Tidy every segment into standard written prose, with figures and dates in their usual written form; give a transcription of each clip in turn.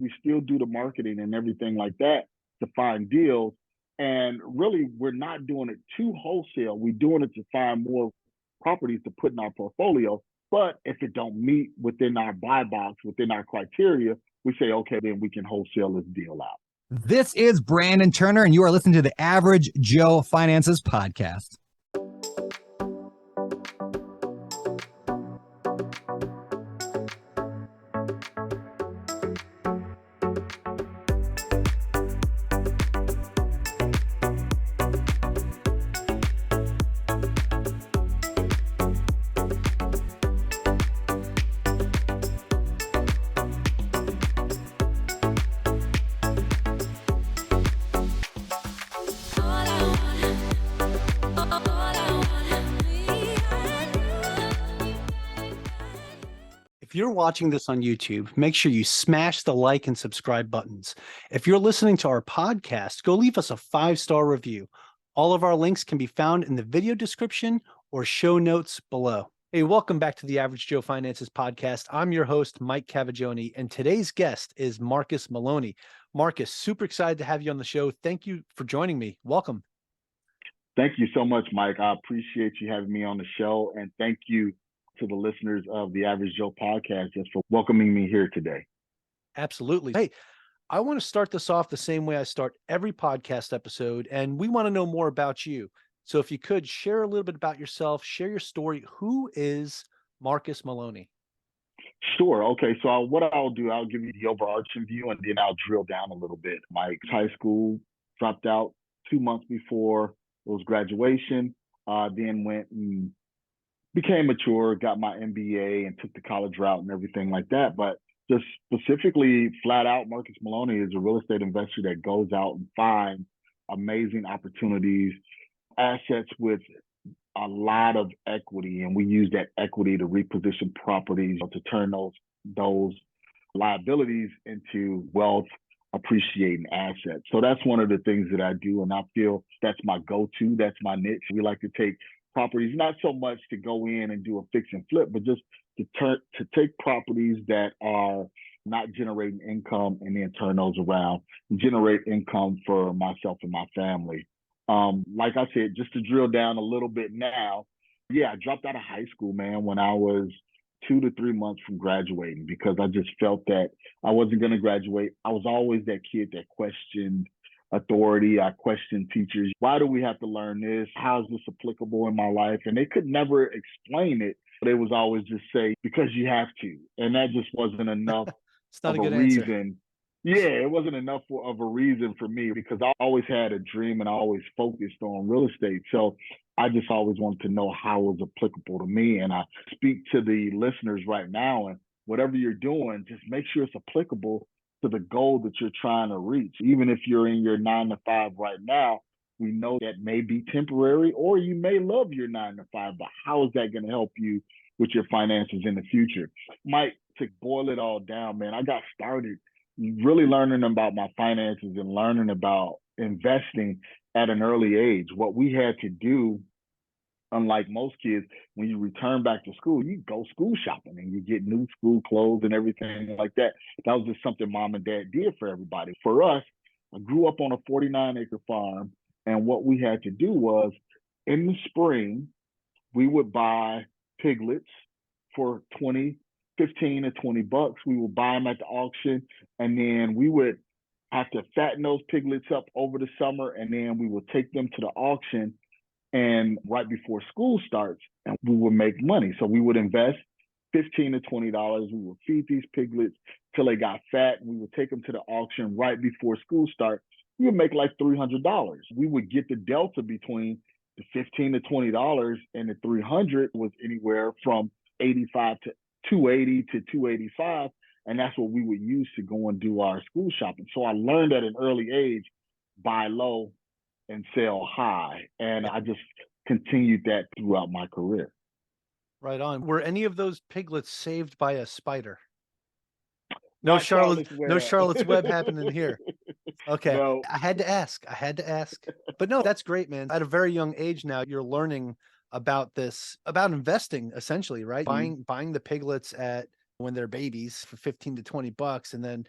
We still do the marketing and everything like that to find deals. And really, we're not doing it to wholesale. We're doing it to find more properties to put in our portfolio. But if it don't meet within our buy box, within our criteria, we say, okay, then we can wholesale this deal out. This is Brandon Turner, and you are listening to the Average Joe Finances Podcast. If you're watching this on YouTube, make sure you smash the like and subscribe buttons. If you're listening to our podcast, go leave us a 5-star review. All of our links can be found in the video description or show notes below. Hey, welcome back to the Average Joe Finances Podcast. I'm your host, Mike Cavagioni, and today's guest is Marcus Maloney. Marcus, super excited to have you on the show. Thank you for joining me. Welcome. Thank you so much, Mike. I appreciate you having me on the show, and thank you to the listeners of the Average Joe Podcast just for welcoming me here today. Absolutely. Hey, I want to start this off the same way I start every podcast episode, and we want to know more about you. So if you could share a little bit about yourself, share your story. Who is Marcus Maloney? Sure. Okay. So what I'll do, I'll give you the overarching view, and then I'll drill down a little bit. My high school, dropped out 2 months before it was graduation, then went and became mature, got my MBA and took the college route and everything like that. But just specifically, flat out, Marcus Maloney is a real estate investor that goes out and finds amazing opportunities, assets with a lot of equity. And we use that equity to reposition properties, to turn those liabilities into wealth appreciating assets. So that's one of the things that I do. And I feel that's my go-to, that's my niche. We like to take properties, not so much to go in and do a fix and flip, but just to take properties that are not generating income and then turn those around and generate income for myself and my family. Like I said, just to drill down a little bit now, I dropped out of high school, man, when I was 2 to 3 months from graduating because I just felt that I wasn't going to graduate. I was always that kid that questioned authority. I questioned teachers. Why do we have to learn this? How is this applicable in my life? And they could never explain it. They was always just say, because you have to. And that just wasn't enough It's not of a good reason. answer. Yeah, it wasn't enough of a reason for me because I always had a dream and I always focused on real estate. So I just always wanted to know how it was applicable to me. And I speak to the listeners right now, and whatever you're doing, just make sure it's applicable to the goal that you're trying to reach. Even if you're in your 9 to 5 right now, we know that may be temporary, or you may love your 9 to 5, but how is that going to help you with your finances in the future? Mike, to boil it all down, man, I got started really learning about my finances and learning about investing at an early age. What we had to do, unlike most kids, when you return back to school, you go school shopping and you get new school clothes and everything like that. That was just something mom and dad did for everybody. For us, I grew up on a 49-acre farm, and what we had to do was, in the spring, we would buy piglets for 15 to 20 bucks. We would buy them at the auction, and then we would have to fatten those piglets up over the summer, and then we would take them to the auction. And right before school starts, and we would make money. So we would invest $15 to $20. We would feed these piglets till they got fat. And we would take them to the auction right before school starts. We would make like $300. We would get the delta between the $15 to $20 and the $300 was anywhere from 85 to 280 to 285. And that's what we would use to go and do our school shopping. So I learned at an early age, buy low and sell high. And I just continued that throughout my career. Right on. Were any of those piglets saved by a spider? No Charlotte's Web happening here. Okay. No. I had to ask. But no, that's great, man. At a very young age now, you're learning about this, about investing essentially, right? Mm-hmm. Buying the piglets when they're babies for 15 to 20 bucks and then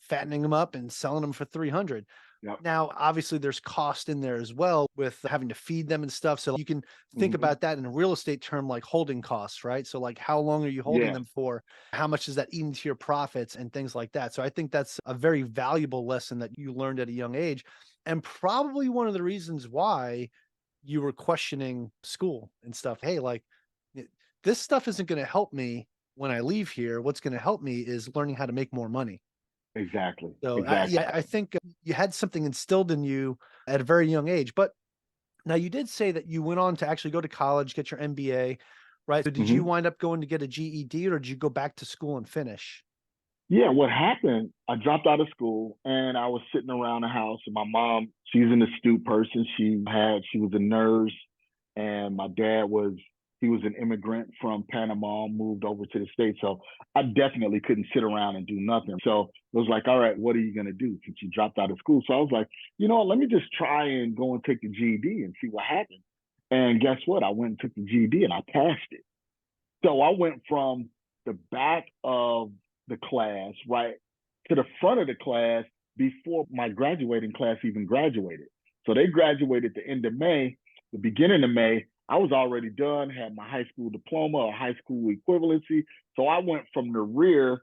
fattening them up and selling them for 300. Yep. Now, obviously there's cost in there as well with having to feed them and stuff. So you can think about that in a real estate term, like holding costs, right? So like how long are you holding Yes, them for? How much does that eat into your profits and things like that? So I think that's a very valuable lesson that you learned at a young age, and probably one of the reasons why you were questioning school and stuff. Hey, like this stuff isn't going to help me when I leave here. What's going to help me is learning how to make more money. exactly, So exactly. yeah, I think you had something instilled in you at a very young age. But now you did say that you went on to actually go to college, get your MBA, right? So did you Mhm. wind up going to get a GED, or did you go back to school and finish? Yeah, what happened, I dropped out of school and I was sitting around the house, and my mom, she's an astute person. She was a nurse, and my dad he was an immigrant from Panama, moved over to the States. So I definitely couldn't sit around and do nothing. So it was like, all right, what are you going to do since you dropped out of school? So I was like, you know what, let me just try and go and take the GED and see what happens. And guess what? I went and took the GED and I passed it. So I went from the back of the class, right, to the front of the class before my graduating class even graduated. So they graduated the end of May, the beginning of May. I was already done, had my high school diploma or high school equivalency. So I went from the rear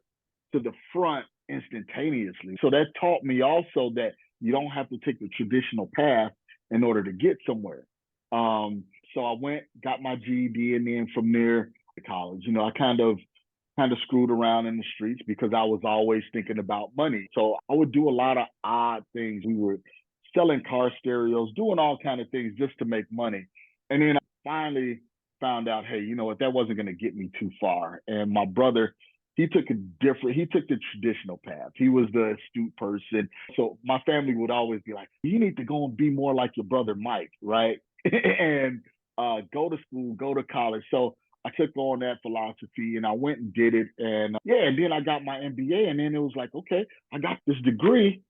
to the front instantaneously. So that taught me also that you don't have to take the traditional path in order to get somewhere. So I went, got my GED, and then from there to college. You know, I kind of screwed around in the streets because I was always thinking about money. So I would do a lot of odd things. We were selling car stereos, doing all kind of things just to make money. And then I finally found out, hey, you know what, that wasn't going to get me too far. And my brother, he took the traditional path. He was the astute person. So my family would always be like, you need to go and be more like your brother Mike, right? And go to school, go to college. So I took on that philosophy and I went and did it. And yeah, and then I got my MBA, and then it was like, okay, I got this degree.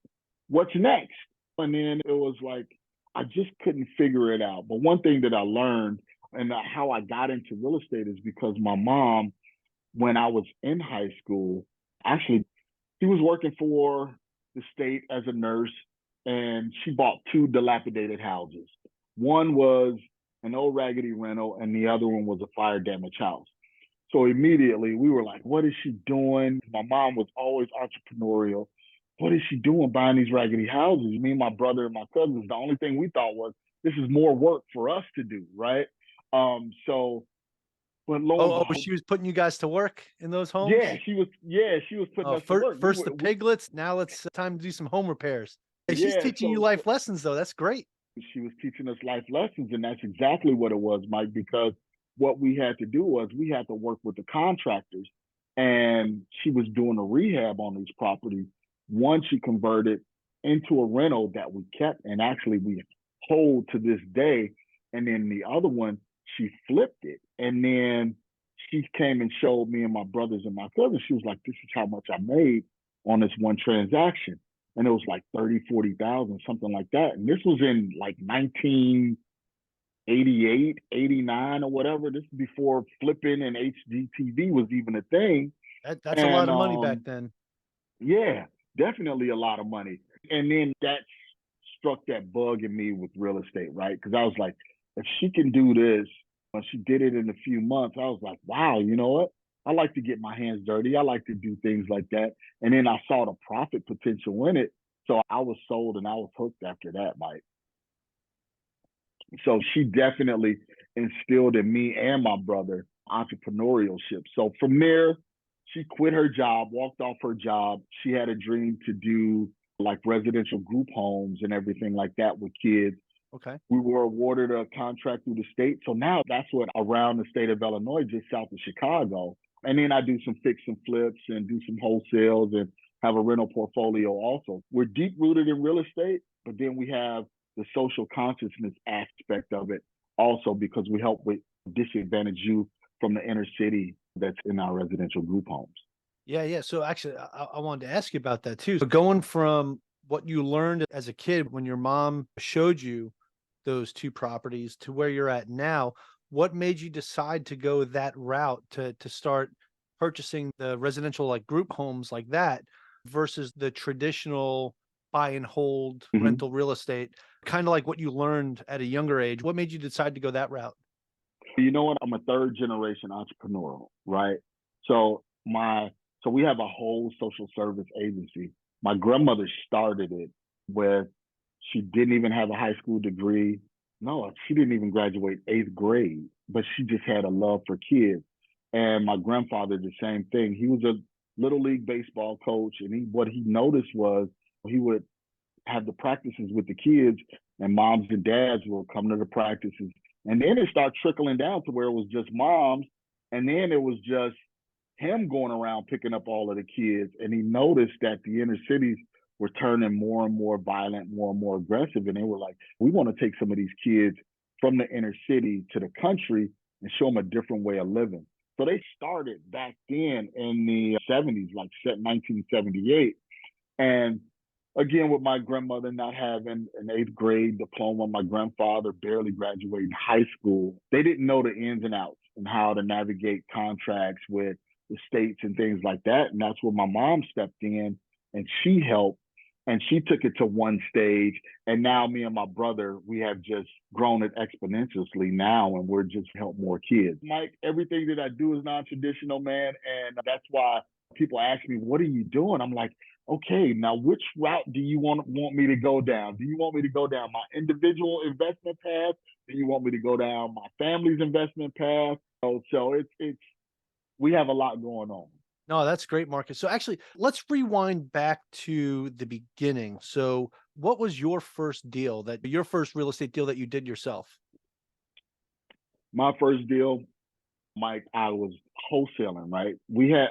What's next? And then it was like, I just couldn't figure it out. But one thing that I learned, and how I got into real estate, is because my mom, when I was in high school, actually, she was working for the state as a nurse, and she bought two dilapidated houses. One was an old raggedy rental, and the other one was a fire damaged house. So immediately we were like, what is she doing? My mom was always entrepreneurial. What is she doing buying these raggedy houses? Me and my brother and my cousins, the only thing we thought was, this is more work for us to do, right? So, but lo and Oh, behold, she was putting you guys to work in those yeah, homes? she was putting Oh, us to work. first the piglets. Now it's time to do some home repairs. Hey, she's Yeah, teaching you life lessons, though. That's great. she was teaching us life lessons, and that's exactly what it was, Mike, because what we had to do was we had to work with the contractors, and she was doing a rehab on these properties. One she converted into a rental that we kept, and actually we hold to this day. And then the other one, she flipped it, and then she came and showed me and my brothers and my cousins. She was like, this is how much I made on this one transaction, and it was like 30, 40,000, something like that. And this was in like 1988, 89 or whatever. This is before flipping and HGTV was even a thing. That's a lot And of money back then. yeah, definitely a lot of money. And then that struck that bug in me with real estate, right? Because I was like, if she can do this, when she did it in a few months, I was like, wow, you know what? I like to get my hands dirty. I like to do things like that. And then I saw the profit potential in it. So I was sold and I was hooked after that, Mike. So she definitely instilled in me and my brother entrepreneurship. So from there, she quit her job, walked off her job. She had a dream to do like residential group homes and everything like that with kids. Okay. We were awarded a contract through the state. So now that's what around the state of Illinois, just south of Chicago. And then I do some fix and flips and do some wholesales and have a rental portfolio also. We're deep rooted in real estate, but then we have the social consciousness aspect of it also, because we help with disadvantaged youth from the inner city that's in our residential group homes. Yeah, yeah. So actually, I wanted to ask you about that too. So going from what you learned as a kid when your mom showed you those two properties to where you're at now, what made you decide to go that route to start purchasing the residential like group homes like that? versus the traditional buy and hold Mhm. rental real estate, kind of like what you learned at a younger age? What made you decide to go that route? You know what? I'm a third generation entrepreneur, right? So so we have a whole social service agency. My grandmother started it with, she didn't even have a high school degree. No, she didn't even graduate 8th grade, but she just had a love for kids. And my grandfather, the same thing. He was a little league baseball coach, and what he noticed was he would have the practices with the kids, and moms and dads will come to the practices. And then it started trickling down to where it was just moms. And then it was just him going around picking up all of the kids. And he noticed that the inner cities were turning more and more violent, more and more aggressive. And they were like, we want to take some of these kids from the inner city to the country and show them a different way of living. So they started back then in the 70s, like 1978. And again, with my grandmother not having an 8th grade diploma, my grandfather barely graduating high school, they didn't know the ins and outs and how to navigate contracts with the states and things like that. And that's where my mom stepped in, and she helped, and she took it to one stage. And now me and my brother, we have just grown it exponentially now, and we're just help more kids. Mike, everything that I do is non-traditional, man. And that's why people ask me, what are you doing? I'm like, okay, now which route do you want me to go down? Do you want me to go down my individual investment path? Do you want me to go down my family's investment path? So it's we have a lot going on. No, that's great, Marcus. So actually, let's rewind back to the beginning. So what was your first real estate deal that you did yourself? My first deal, Mike, I was wholesaling, right?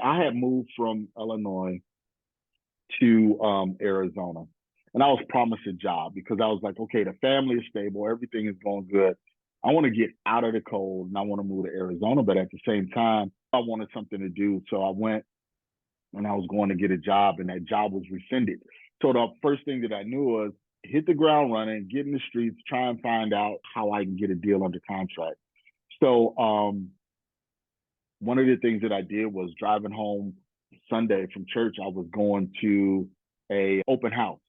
I had moved from Illinois to Arizona, and I was promised a job because I was like, okay, the family is stable, everything is going good. I want to get out of the cold and I want to move to Arizona, but at the same time, I wanted something to do. So I went and I was going to get a job, and that job was rescinded. So the first thing that I knew was hit the ground running, get in the streets, try and find out how I can get a deal under contract. So one of the things that I did was driving home Sunday from church, I was going to a open house,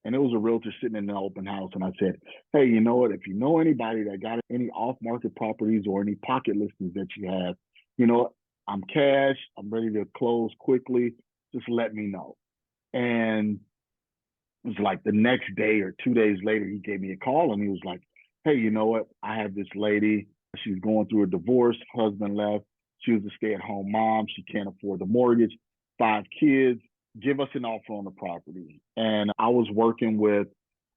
and it was a realtor sitting in the open house. And I said, hey, you know what? If you know anybody that got any off-market properties or any pocket listings that you have, you know, I'm cash, I'm ready to close quickly. Just let me know. And it was like the next day or 2 days later, he gave me a call and he was like, hey, you know what? I have this lady. She's going through a divorce. Husband left. She was a stay-at-home mom. She can't afford the mortgage. 5 kids. Give us an offer on the property. And I was working with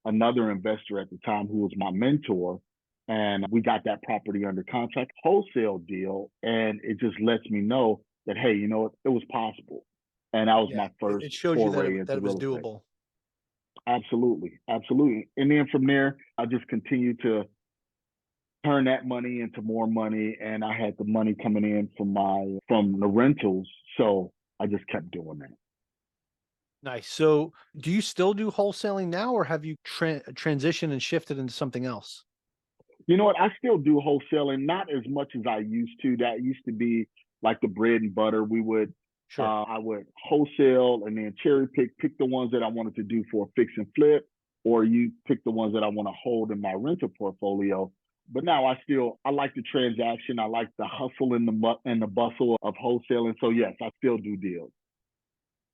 another investor at the time who was my mentor. And we got that property under contract, wholesale deal. And it just lets me know that, hey, you know what? It was possible. And that was Yeah, my first it showed you that foray it, into that it was real estate. doable. Absolutely. Absolutely. And then from there, I just continued to turn that money into more money. And I had the money coming in from the rentals. So I just kept doing that. Nice. So do you still do wholesaling now, or have you transitioned and shifted into something else? You know what? I still do wholesaling, not as much as I used to. That used to be like the bread and butter. Sure. I would wholesale and then cherry pick the ones that I wanted to do for a fix and flip, or you pick the ones that I want to hold in my rental portfolio. But now I like the transaction. I like the hustle and the bustle of wholesaling. So yes, I still do deals.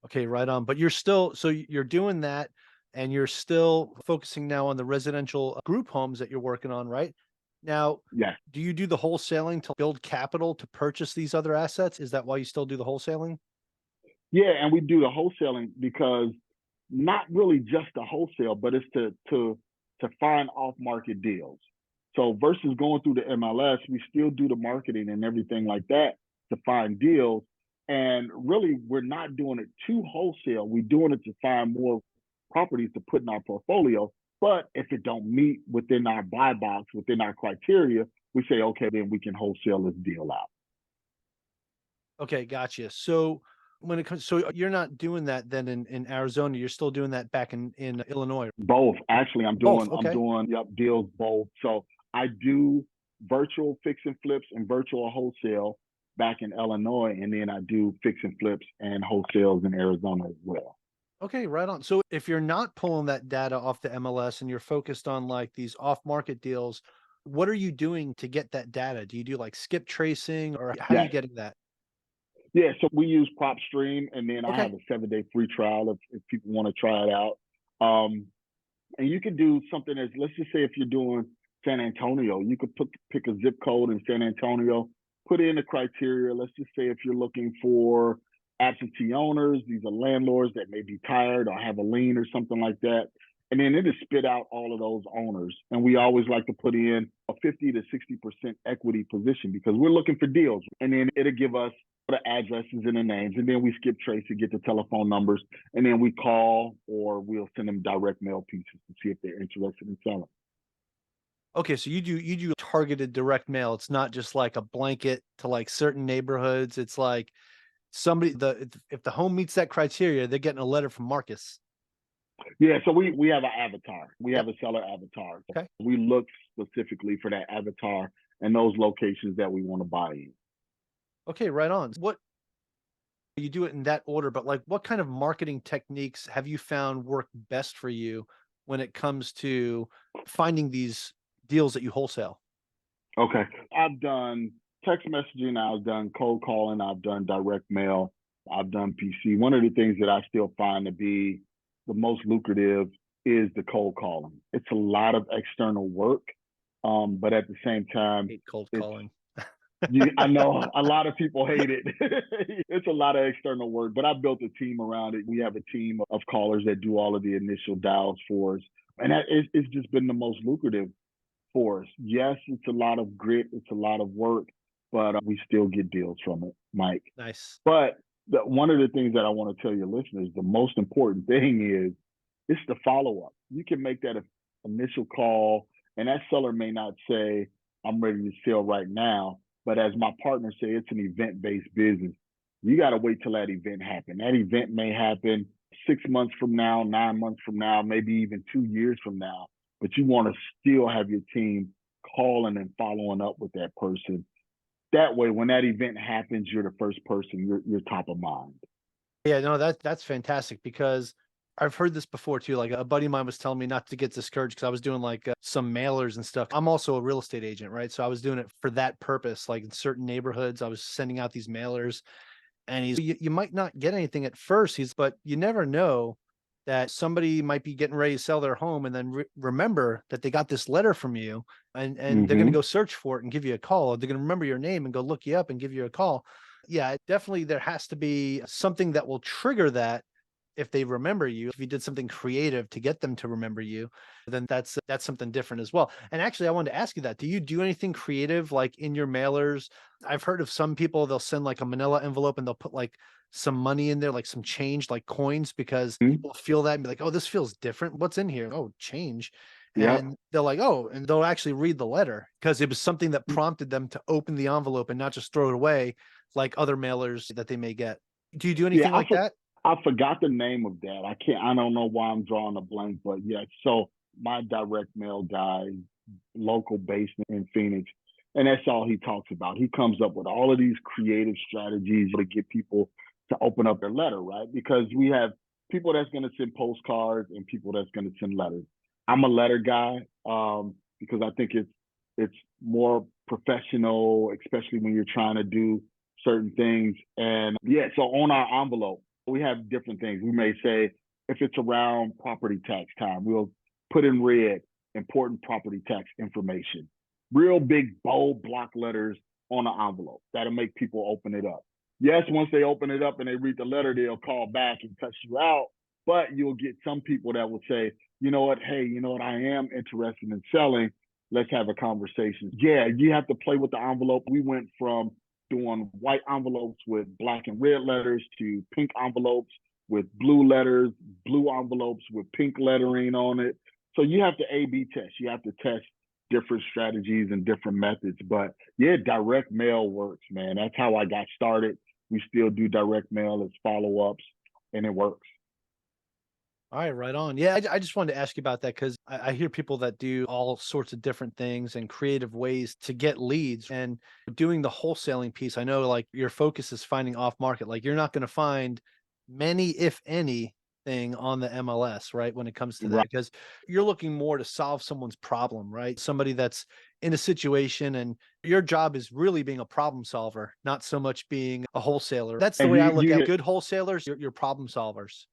Okay, right on. But you're doing that, and you're still focusing now on the residential group homes that you're working on, right? Now, Yes. do you do the wholesaling to build capital to purchase these other assets? Is that why you still do the wholesaling? Yeah, and we do the wholesaling because not really just the wholesale, but it's to find off market deals. So versus going through the MLS, we still do the marketing and everything like that to find deals. And really, we're not doing it to wholesale. We're doing it to find more properties to put in our portfolio. But if it don't meet within our buy box, within our criteria, we say, okay, then we can wholesale this deal out. Okay, gotcha. So when it comes, so you're not doing that then in Arizona, you're still doing that back in Illinois. Both. Actually, Both. I'm Okay. doing deals both. So I do virtual fix and flips and virtual wholesale back in Illinois, and then I do fix and flips and wholesales in Arizona as well. Okay, right on. So if you're not pulling that data off the MLS and you're focused on like these off-market deals, what are you doing to get that data? Do you do like skip tracing or how are you Yes. getting that? Yeah, so we use PropStream, and then I Okay. have a 7-day free trial if people want to try it out. And you can do something as, let's just say if you're doing San Antonio, you could pick a zip code in San Antonio, put in the criteria. Let's just say if you're looking for absentee owners, these are landlords that may be tired or have a lien or something like that. And then it'll spit out all of those owners. And we always like to put in a 50 to 60% equity position because we're looking for deals. And then it'll give us the addresses and the names, and then we skip trace and get the telephone numbers, and then we call or we'll send them direct mail pieces to see if they're interested in selling. Okay, so you do targeted direct mail. It's not just like a blanket to like certain neighborhoods. It's like somebody if the home meets that criteria, they're getting a letter from Marcus. Yeah, so we have an avatar. We Yep. have a seller avatar. Okay. We look specifically for that avatar and those locations that we want to buy in. Okay, right on. What you do it in that order, but like what kind of marketing techniques have you found work best for you when it comes to finding these deals that you wholesale? Okay. I've done text messaging, I've done cold calling, I've done direct mail, I've done PC. One of the things that I still find to be the most lucrative is the cold calling. It's a lot of external work, but at the same time, Hate cold it's calling. I know a lot of people hate it. It's a lot of external work, but I built a team around it. We have a team of callers that do all of the initial dials for us, and it's just been the most lucrative for us. Yes, it's a lot of grit, it's a lot of work, but we still get deals from it, Mike. Nice. But one of the things that I want to tell your listeners, the most important thing is it's the follow up. You can make that initial call, and that seller may not say, I'm ready to sell right now. But as my partner said, it's an event based business. You got to wait till that event happens. That event may happen 6 months from now, 9 months from now, maybe even 2 years from now. But you want to still have your team calling and following up with that person. That way, when that event happens, you're the first person, you're top of mind. Yeah, no, that's fantastic because I've heard this before too. Like a buddy of mine was telling me not to get discouraged because I was doing like some mailers and stuff. I'm also a real estate agent, right? So I was doing it for that purpose. Like in certain neighborhoods, I was sending out these mailers, and you might not get anything at first. But you never know that somebody might be getting ready to sell their home and then remember that they got this letter from you, and they're going to Mm-hmm. go search for it and give you a call. Or they're going to remember your name and go look you up and give you a call. Yeah, definitely there has to be something that will trigger that if they remember you. If you did something creative to get them to remember you, then that's something different as well. And actually, I wanted to ask you that. Do you do anything creative like in your mailers? I've heard of some people, they'll send like a manila envelope and they'll put like some money in there, like some change, like coins, because people feel that and be like, oh, this feels different. What's in here? Oh, change. Yep. And they're like, oh, and they'll actually read the letter because it was something that prompted them to open the envelope and not just throw it away like other mailers that they may get. Do you do Yeah, anything like that? I forgot the name of that. I don't know why I'm drawing a blank, but yeah. So my direct mail guy, local based in Phoenix, and that's all he talks about. He comes up with all of these creative strategies to get people to open up their letter, right? Because we have people that's going to send postcards and people that's going to send letters. I'm a letter guy because I think it's more professional, especially when you're trying to do certain things. And yeah, so on our envelope, we have different things. We may say, if it's around property tax time, we'll put in red important property tax information. Real big, bold block letters on the envelope. That'll make people open it up. Yes, once they open it up and they read the letter, they'll call back and cuss you out. But you'll get some people that will say, you know what, hey, you know what, I am interested in selling. Let's have a conversation. Yeah, you have to play with the envelope. We went from doing white envelopes with black and red letters to pink envelopes with blue letters, blue envelopes with pink lettering on it. So you have to A/B test. You have to test different strategies and different methods. But yeah, direct mail works, man. That's how I got started. We still do direct mail as follow-ups, and it works. All right, right on. Yeah, I just wanted to ask you about that because I hear people that do all sorts of different things and creative ways to get leads and doing the wholesaling piece. I know like your focus is finding off market. Like you're not going to find many, if any, thing on the MLS, right? When it comes to that, Right. because you're looking more to solve someone's problem, right? Somebody that's in a situation, and your job is really being a problem solver, not so much being a wholesaler. That's the And way I you look you at hit good wholesalers. You're problem solvers.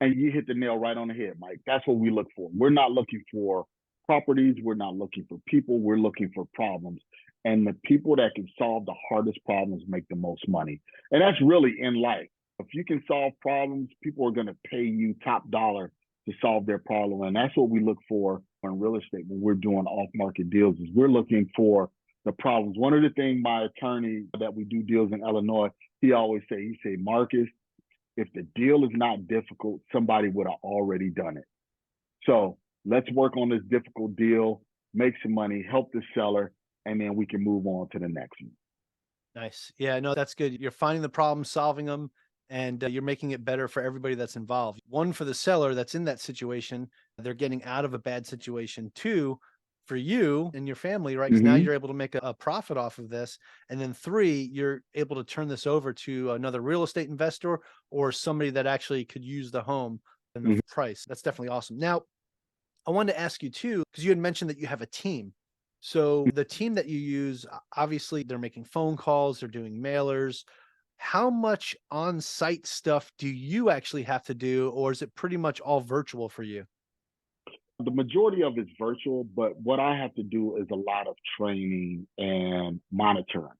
and you hit the nail right on the head, Mike. That's what we look for. We're not looking for properties. We're not looking for people. We're looking for problems. And the people that can solve the hardest problems make the most money. And that's really in life. If you can solve problems, people are going to pay you top dollar to solve their problem. And that's what we look for in real estate when we're doing off-market deals is we're looking for the problems. One of the things my attorney that we do deals in Illinois, he say, Marcus, if the deal is not difficult, somebody would have already done it. So let's work on this difficult deal, make some money, help the seller, and then we can move on to the next one. Nice. Yeah, no, that's good. You're finding the problem, solving them, and you're making it better for everybody that's involved. One, for the seller that's in that situation, they're getting out of a bad situation. Two, for you and your family, right? Because now Mm-hmm. you're able to make a profit off of this. And then three, you're able to turn this over to another real estate investor or somebody that actually could use the home and the Mm-hmm. price. That's definitely awesome. Now, I wanted to ask you too, because you had mentioned that you have a team. So the team that you use, obviously they're making phone calls, they're doing mailers. How much on-site stuff do you actually have to do, or is it pretty much all virtual for you? The majority of it's virtual, but what I have to do is a lot of training and monitoring.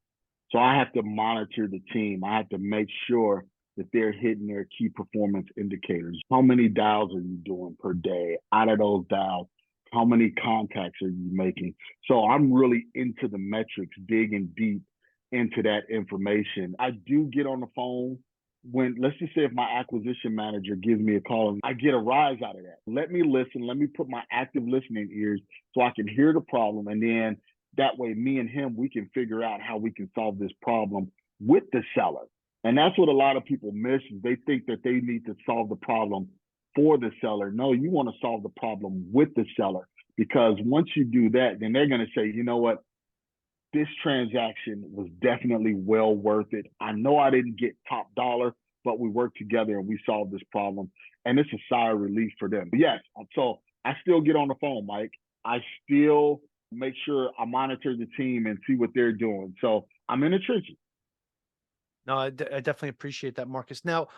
So I have to monitor the team. I have to make sure that they're hitting their key performance indicators. How many dials are you doing per day? Out of those dials, how many contacts are you making? So I'm really into the metrics, digging deep into that information. I do get on the phone when, let's just say, if my acquisition manager gives me a call and I get a rise out of that. Let me listen. Let me put my active listening ears so I can hear the problem. And then that way, me and him, we can figure out how we can solve this problem with the seller. And that's what a lot of people miss. Is they think that they need to solve the problem for the seller. No, you want to solve the problem with the seller, because once you do that, then they're going to say, you know what? This transaction was definitely well worth it. I know I didn't get top dollar, but we worked together and we solved this problem. And it's a sigh of relief for them. But yes, so I still get on the phone, Mike. I still make sure I monitor the team and see what they're doing. So I'm in the trenches. No, I definitely appreciate that, Marcus. Now,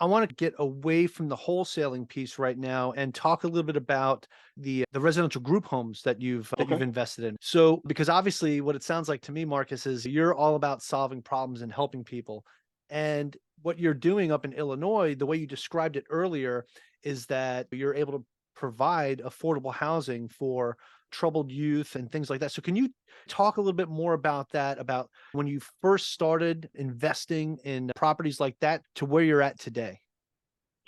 I want to get away from the wholesaling piece right now and talk a little bit about the residential group homes that you've Okay. invested in. So, because obviously, what it sounds like to me, Marcus, is you're all about solving problems and helping people. And what you're doing up in Illinois, the way you described it earlier, is that you're able to provide affordable housing for troubled youth and things like that. So, can you talk a little bit more about that, about when you first started investing in properties like that to where you're at today?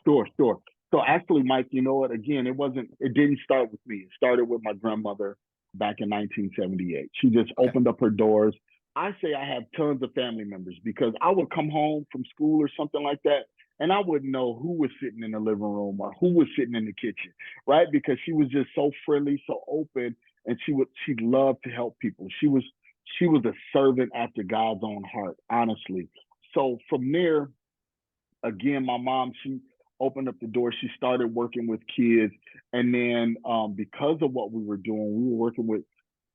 Sure, sure. So actually, Mike, you know what? Again, it didn't start with me. It started with my grandmother back in 1978. She just Okay. opened up her doors. I say I have tons of family members because I would come home from school or something like that, and I wouldn't know who was sitting in the living room or who was sitting in the kitchen, right? Because she was just so friendly, so open, and she loved to help people. She was a servant after God's own heart, honestly. So from there, again, my mom, she opened up the door. She started working with kids. And then because of what we were doing, we were working with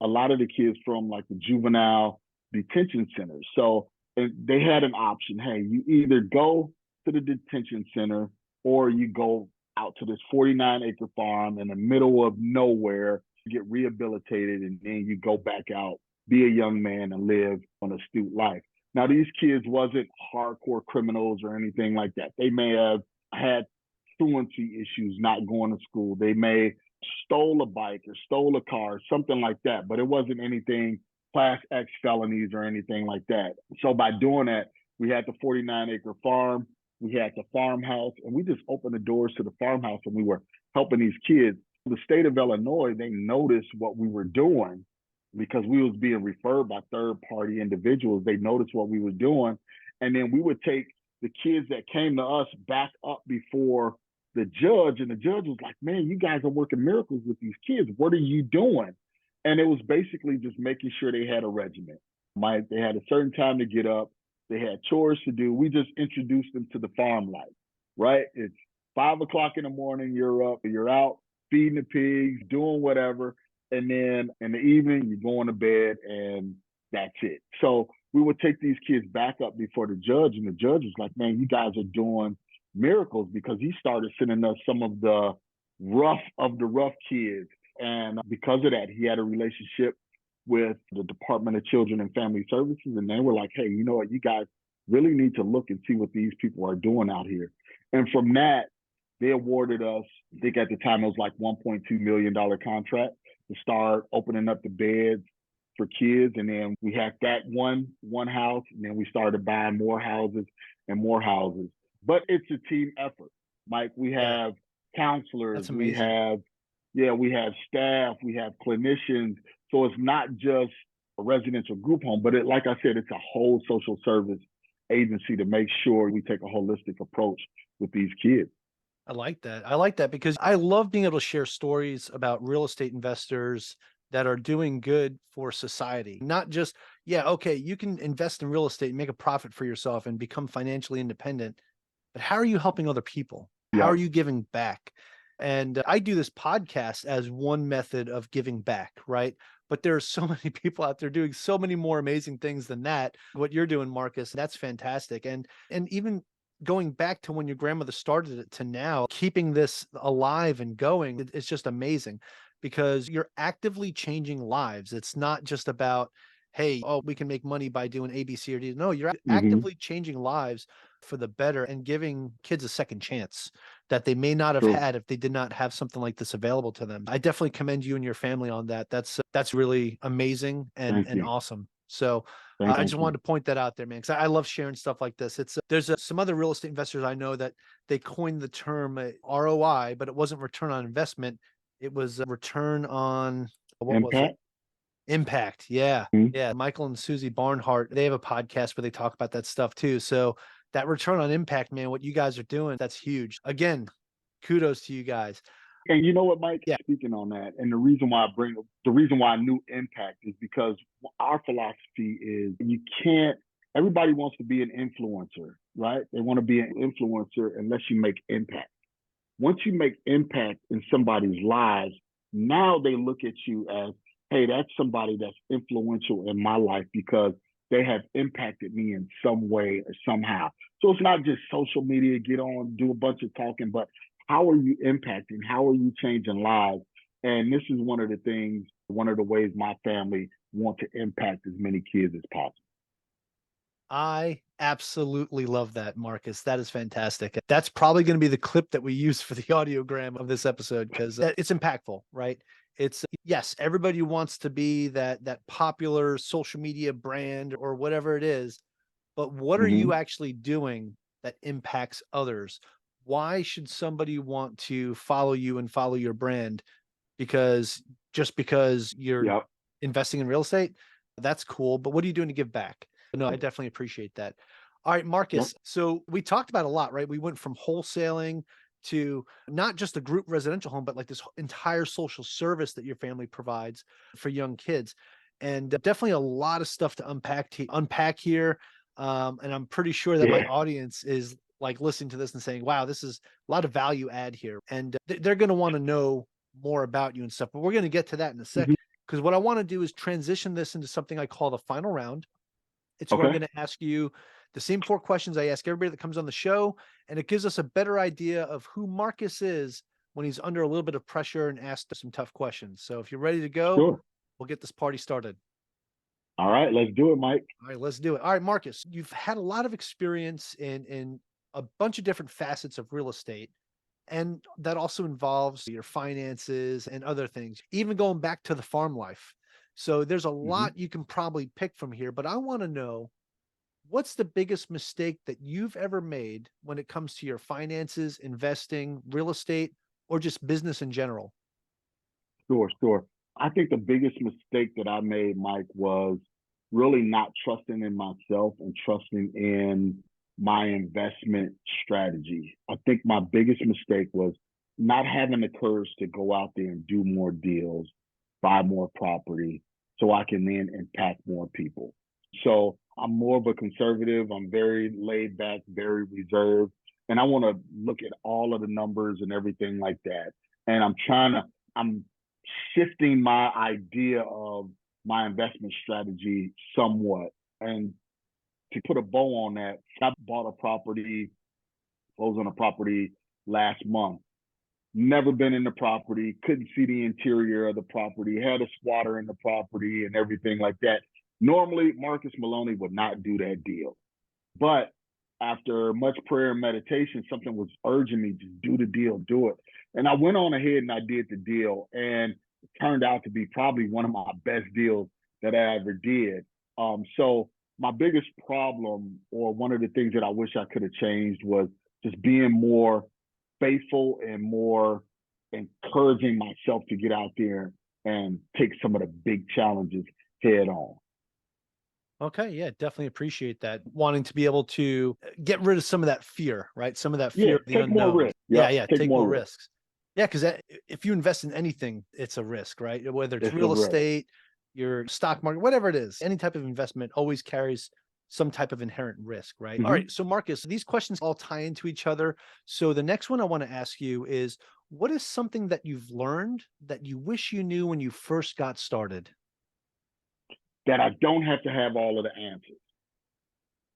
a lot of the kids from like the juvenile detention centers. So they had an option. Hey, you either go to the detention center or you go out to this 49-acre farm in the middle of nowhere, get rehabilitated, and then you go back out, be a young man, and live an astute life. Now, these kids wasn't hardcore criminals or anything like that. They may have had fluency issues not going to school. They may stole a bike or stole a car, something like that, but it wasn't anything class X felonies or anything like that. So by doing that, we had the 49-acre farm, we had the farmhouse, and we just opened the doors to the farmhouse and we were helping these kids. The state of Illinois, they noticed what we were doing because we was being referred by third-party individuals. They noticed what we were doing, and then we would take the kids that came to us back up before the judge, and the judge was like, man, you guys are working miracles with these kids. What are you doing? And it was basically just making sure they had a regimen. They had a certain time to get up. They had chores to do. We just introduced them to the farm life, right? It's 5 o'clock in the morning, you're up, you're out feeding the pigs, doing whatever. And then in the evening, you're going to bed and that's it. So we would take these kids back up before the judge, and the judge was like, man, you guys are doing miracles, because he started sending us some of the rough kids. And because of that, he had a relationship with the Department of Children and Family Services. And they were like, hey, you know what? You guys really need to look and see what these people are doing out here. And from that, they awarded us, I think at the time it was like $1.2 million contract to start opening up the beds for kids. And then we had that one house, and then we started buying more houses and more houses. But it's a team effort, Mike. We have counselors, we have staff, we have clinicians. So it's not just a residential group home, but like I said, it's a whole social service agency to make sure we take a holistic approach with these kids. I like that. I like that because I love being able to share stories about real estate investors that are doing good for society. Not just, yeah, okay, you can invest in real estate and make a profit for yourself and become financially independent, but how are you helping other people? How are you giving back? And I do this podcast as one method of giving back, right? But there are so many people out there doing so many more amazing things than that. What you're doing, Marcus, that's fantastic. And even going back to when your grandmother started it to now, keeping this alive and going, it's just amazing because you're actively changing lives. It's not just about, hey, oh, we can make money by doing A, B, C, or D. No, you're actively changing lives for the better and giving kids a second chance that they may not have had if they did not have something like this available to them. I definitely commend you and your family on that. That's really amazing and awesome. So I just wanted to point that out there, man, because I love sharing stuff like this. There's some other real estate investors I know that they coined the term ROI, but it wasn't return on investment. It was a return on what was it? Impact. Yeah. Yeah. Michael and Susie Barnhart, they have a podcast where they talk about that stuff too. So that return on impact, man, what you guys are doing, that's huge. Again, kudos to you guys. And you know what, Mike? Yeah. Speaking on that, and the reason why I knew impact is because our philosophy is everybody wants to be an influencer, right? They want to be an influencer unless you make impact. Once you make impact in somebody's lives, now they look at you as, hey, that's somebody that's influential in my life because they have impacted me in some way or somehow. So it's not just social media, get on, do a bunch of talking, but how are you impacting? How are you changing lives? And this is one of the ways my family want to impact as many kids as possible. I absolutely love that, Marcus. That is fantastic. That's probably going to be the clip that we use for the audiogram of this episode because it's impactful, right? It's yes, everybody wants to be that popular social media brand or whatever it is, but what are you actually doing that impacts others? Why should somebody want to follow you and follow your brand? Because you're investing in real estate, that's cool. But what are you doing to give back? No, I definitely appreciate that. All right, Marcus. So we talked about a lot, right? We went from wholesaling to not just a group residential home, but like this entire social service that your family provides for young kids. And definitely a lot of stuff to unpack here. And I'm pretty sure that my audience is like listening to this and saying, wow, this is a lot of value add here. And they're going to want to know more about you and stuff, but we're going to get to that in a second. Because what I want to do is transition this into something I call the final round. It's where I'm going to ask you the same 4 questions I ask everybody that comes on the show. And it gives us a better idea of who Marcus is when he's under a little bit of pressure and asked some tough questions. So if you're ready to go, we'll get this party started. All right, let's do it, Mike. All right, let's do it. All right, Marcus, you've had a lot of experience in a bunch of different facets of real estate. And that also involves your finances and other things, even going back to the farm life. So there's a lot you can probably pick from here, but I want to know, what's the biggest mistake that you've ever made when it comes to your finances, investing, real estate, or just business in general? Sure. I think the biggest mistake that I made, Mike, was really not trusting in myself and trusting in my investment strategy. I think my biggest mistake was not having the courage to go out there and do more deals, buy more property, so I can then impact more people. So I'm more of a conservative. I'm very laid back, very reserved. and I want to look at all of the numbers and everything like that. And I'm shifting my idea of my investment strategy somewhat. And to put a bow on that, I bought a property, closed on a property last month. Never been in the property, couldn't see the interior of the property, had a squatter in the property and everything like that. Normally, Marcus Maloney would not do that deal. But after much prayer and meditation, something was urging me to do the deal, do it. And I went on ahead and I did the deal. And it turned out to be probably one of my best deals that I ever did. So my biggest problem, or one of the things that I wish I could have changed, was just being more faithful and more encouraging myself to get out there and take some of the big challenges head on. Okay, yeah, definitely appreciate that. Wanting to be able to get rid of some of that fear, right? Some of that fear of the take unknown. more risk. Yeah, take more risk. risks. Yeah, because if you invest in anything, it's a risk, right? Whether it's It's real a risk. estate, your stock market, whatever it is, any type of investment always carries some type of inherent risk, right? All right, so Marcus, these questions all tie into each other. So the next one I want to ask you is, what is something that you've learned that you wish you knew when you first got started? That I don't have to have all of the answers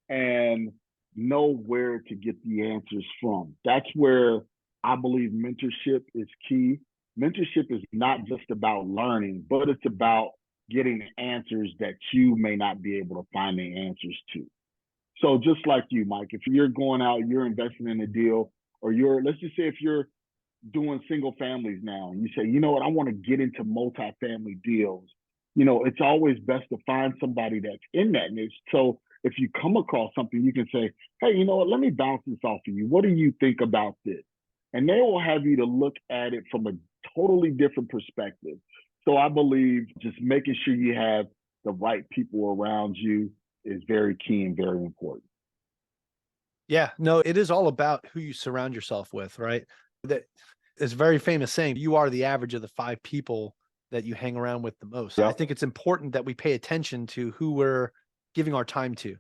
and know where to get the answers from. That's where I believe mentorship is key. Mentorship is not just about learning, but it's about getting answers that you may not be able to find the answers to. So just like you, Mike, if you're going out, you're investing in a deal, or let's just say if you're doing single families now, and you say, you know what, I want to get into multifamily deals. It's always best to find somebody that's in that niche. So if you come across something, you can say, hey, you know what, let me bounce this off of you. What do you think about this? And they will have you to look at it from a totally different perspective. So I believe just making sure you have the right people around you is very key and very important. Yeah, no, it is all about who you surround yourself with, right? That is a very famous saying, you are the average of the 5 people that you hang around with the most. Yep. I think it's important that we pay attention to who we're giving our time to,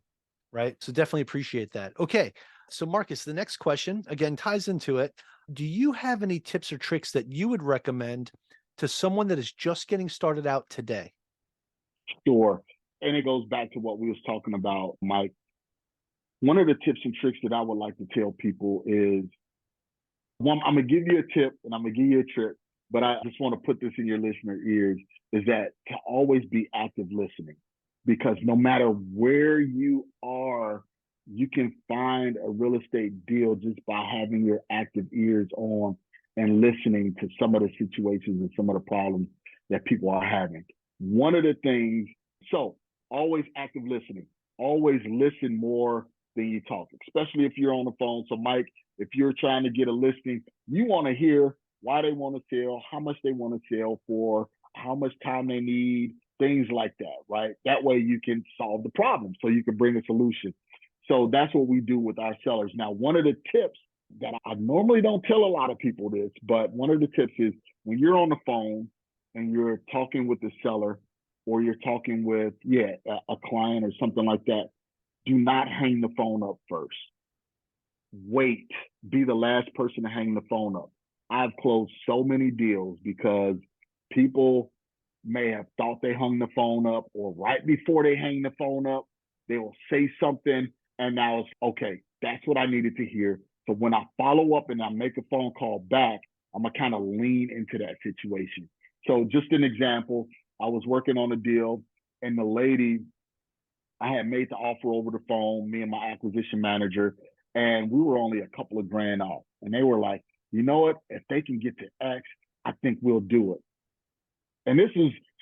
right? So definitely appreciate that. Okay, so Marcus, the next question, again, ties into it. Do you have any tips or tricks that you would recommend to someone that is just getting started out today? Sure. And it goes back to what we was talking about, Mike. One of the tips and tricks that I would like to tell people is, one, I'm going to give you a tip and I'm going to give you a trick, but I just want to put this in your listener ears, is that to always be active listening. Because no matter where you are, you can find a real estate deal just by having your active ears on and listening to some of the situations and some of the problems that people are having. One of the things, so always active listening, always listen more than you talk, especially if you're on the phone. So Mike, if you're trying to get a listing, you want to hear why they want to sell, how much they want to sell for, how much time they need, things like that, right? That way you can solve the problem, so you can bring a solution. So that's what we do with our sellers. Now, one of the tips that I normally don't tell a lot of people this, but one of the tips is when you're on the phone and you're talking with the seller, or you're talking with, a client or something like that, do not hang the phone up first. Wait, be the last person to hang the phone up. I've closed so many deals because people may have thought they hung the phone up, or right before they hang the phone up, they will say something, and now it's okay, that's what I needed to hear. So when I follow up and I make a phone call back, I'm gonna kind of lean into that situation. So just an example, I was working on a deal and the lady, I had made the offer over the phone, me and my acquisition manager, and we were only a couple of grand off. And they were like, you know what, if they can get to X, I think we'll do it. And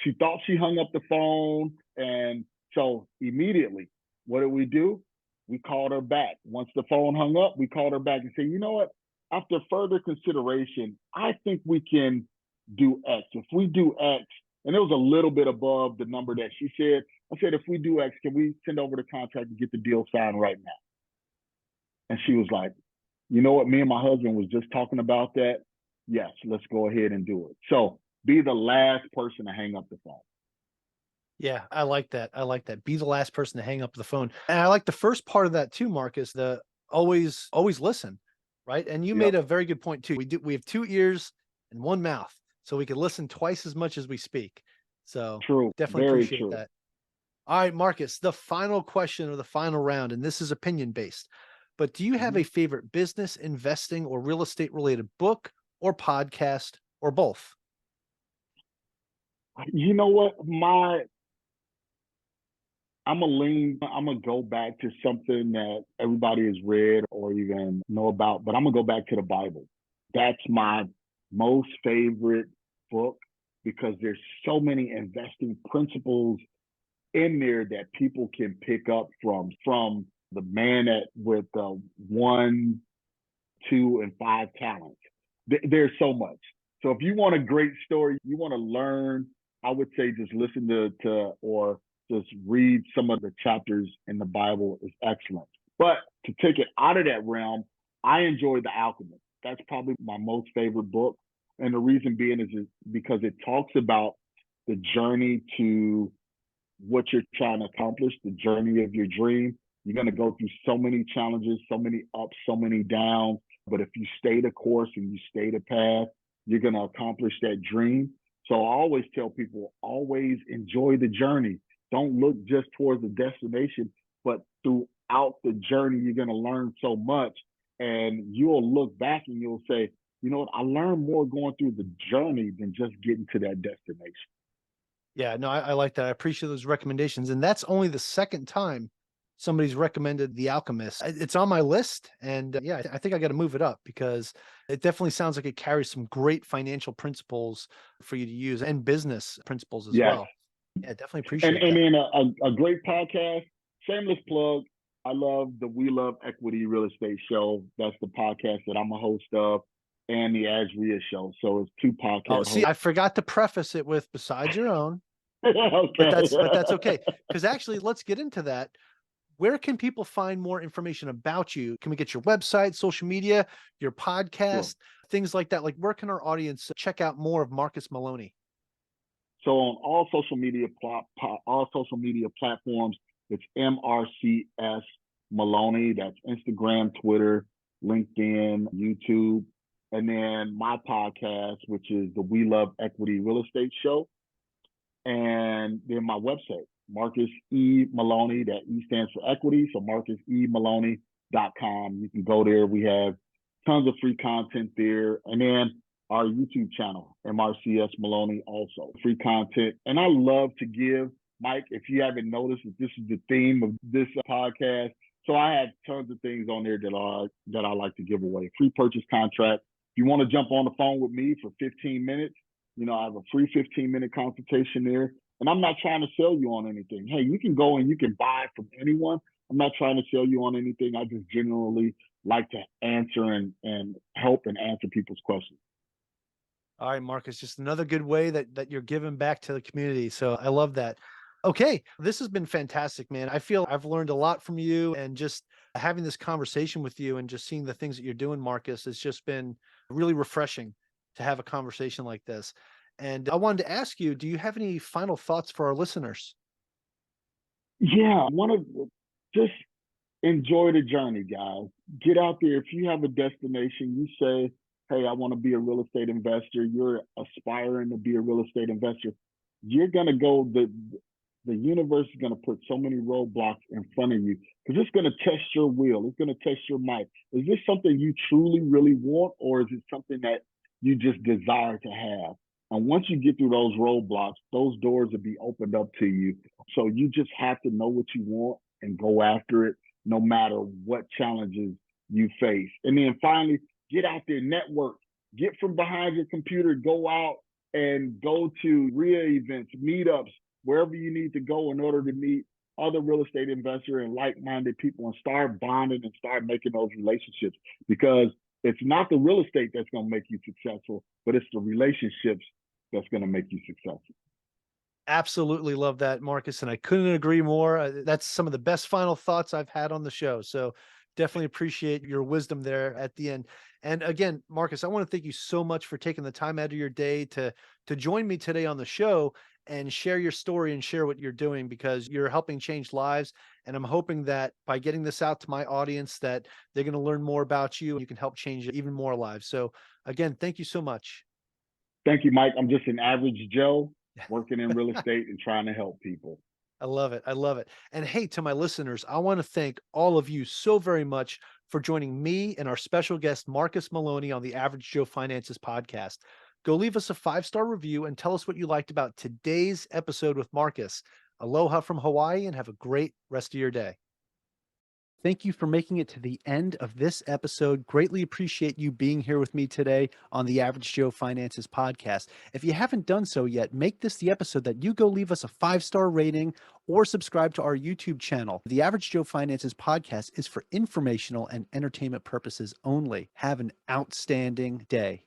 she thought she hung up the phone. And so immediately, what did we do? We called her back. Once the phone hung up, we called her back and said, you know what? After further consideration, I think we can do X. If we do X, and it was a little bit above the number that she said, I said, if we do X, can we send over the contract and get the deal signed right now? And she was like, you know what? Me and my husband was just talking about that. Yes, let's go ahead and do it. So be the last person to hang up the phone. Yeah, I like that. I like that. Be the last person to hang up the phone. And I like the first part of that too, Marcus, the always listen. right? And you Yep. made a very good point too. We have 2 ears and 1 mouth, so we can listen twice as much as we speak. So True. definitely Very appreciate true. that. All right, Marcus, the final question of the final round, and this is opinion based. But do you have a Mhm. favorite business, investing, or real estate related book or podcast or both? You know what? I'm gonna go back to something that everybody has read or even know about, but I'm gonna go back to the Bible. That's my most favorite book because there's so many investing principles in there that people can pick up from the man at with 1, 2, and 5 talents. There's so much. So if you want a great story, you want to learn, I would say just listen to or just read some of the chapters in the Bible is excellent. But to take it out of that realm, I enjoy The Alchemist. That's probably my most favorite book. And the reason being is because it talks about the journey to what you're trying to accomplish, the journey of your dream. You're going to go through so many challenges, so many ups, so many downs. But if you stay the course and you stay the path, you're going to accomplish that dream. So I always tell people, always enjoy the journey. Don't look just towards the destination, but throughout the journey, you're going to learn so much. And you'll look back and you'll say, you know what, I learned more going through the journey than just getting to that destination. Yeah, no, I like that. I appreciate those recommendations. And that's only the second time somebody's recommended The Alchemist. It's on my list. And yeah, I think I got to move it up because it definitely sounds like it carries some great financial principles for you to use and business principles as Yes. well. Yeah, definitely And appreciate and that. then a great podcast, shameless plug. I love the We Love Equity Real Estate Show. That's the podcast that I'm a host of, and the Asria Show. So it's 2 Oh, podcast see, hosts. I forgot to preface it with besides your own, but Okay. that's okay. Because actually, let's get into that. Where can people find more information about you? Can we get your website, social media, your Sure. podcast, things like that? Like, where can our audience check out more of Marcus Maloney? So on all social media platforms, it's MRCS Maloney. That's Instagram, Twitter, LinkedIn, YouTube, and then my podcast, which is the We Love Equity Real Estate Show, and then my website, Marcus E. Maloney. That E stands for equity, so marcusemaloney.com. You can go there. We have tons of free content there, and then our YouTube channel, MRCS Maloney, also free content. And I love to give, Mike, if you haven't noticed, that this is the theme of this podcast. So I have tons of things on there that I like to give away. Free purchase contract. If you want to jump on the phone with me for 15 minutes, I have a free 15-minute consultation there. And I'm not trying to sell you on anything. Hey, you can go and you can buy from anyone. I'm not trying to sell you on anything. I just generally like to answer and help and answer people's questions. All right, Marcus, just another good way that you're giving back to the community. So I love that. Okay, this has been fantastic, man. I feel I've learned a lot from you, and just having this conversation with you and just seeing the things that you're doing, Marcus, has just been really refreshing to have a conversation like this. And I wanted to ask you, do you have any final thoughts for our listeners? Yeah, just enjoy the journey, guys. Get out there. If you have a destination, you say, hey, I want to be a real estate investor. You're aspiring to be a real estate investor. You're going to go, the universe is going to put so many roadblocks in front of you because it's going to test your will. It's going to test your might. Is this something you truly, really want, or is it something that you just desire to have? And once you get through those roadblocks, those doors will be opened up to you. So you just have to know what you want and go after it, no matter what challenges you face. And then finally, get out there, network, get from behind your computer, go out and go to RIA events, meetups, wherever you need to go in order to meet other real estate investors and like-minded people and start bonding and start making those relationships, because it's not the real estate that's going to make you successful, but it's the relationships that's going to make you successful. Absolutely love that, Marcus, and I couldn't agree more. That's some of the best final thoughts I've had on the show. So Definitely appreciate your wisdom there at the end. And again, Marcus, I want to thank you so much for taking the time out of your day to join me today on the show and share your story and share what you're doing, because you're helping change lives. And I'm hoping that by getting this out to my audience, that they're going to learn more about you and you can help change even more lives. So again, thank you so much. Thank you, Mike. I'm just an average Joe working in real estate and trying to help people. I love it. I love it. And hey, to my listeners, I want to thank all of you so very much for joining me and our special guest, Marcus Maloney, on the Average Joe Finances podcast. Go leave us a 5-star review and tell us what you liked about today's episode with Marcus. Aloha from Hawaii and have a great rest of your day. Thank you for making it to the end of this episode. Greatly appreciate you being here with me today on the Average Joe Finances podcast. If you haven't done so yet, make this the episode that you go leave us a 5-star rating or subscribe to our YouTube channel. The Average Joe Finances podcast is for informational and entertainment purposes only. Have an outstanding day.